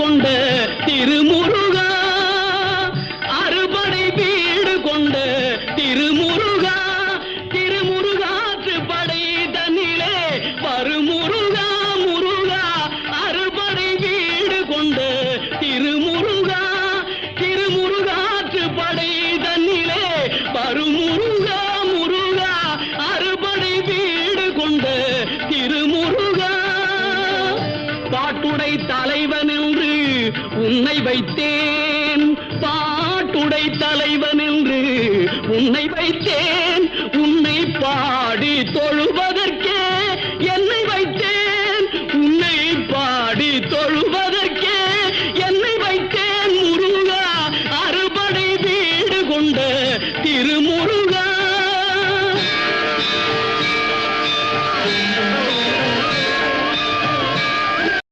கொண்ட திருமுருகா, அறுபடை வீடு கொண்ட திருமுருகா, திருமுருகாற்று படை தன்னிலே வருமுருகா முருகா, அறுபடை வீடு கொண்ட திருமுருகா, திருமுருகாற்று படை தன்னிலே வருமுருகா முருகா, அறுபடை வீடு கொண்ட திருமுருகா. பாட்டுடை தலைவன் என்று உன்னை வைத்தேன், பாட்டுடை தலைவன் என்று உன்னை வைத்தேன், உன்னை பாடி தொழுவதற்கே என்னை வைத்தேன், உன்னை பாடி தொழுவ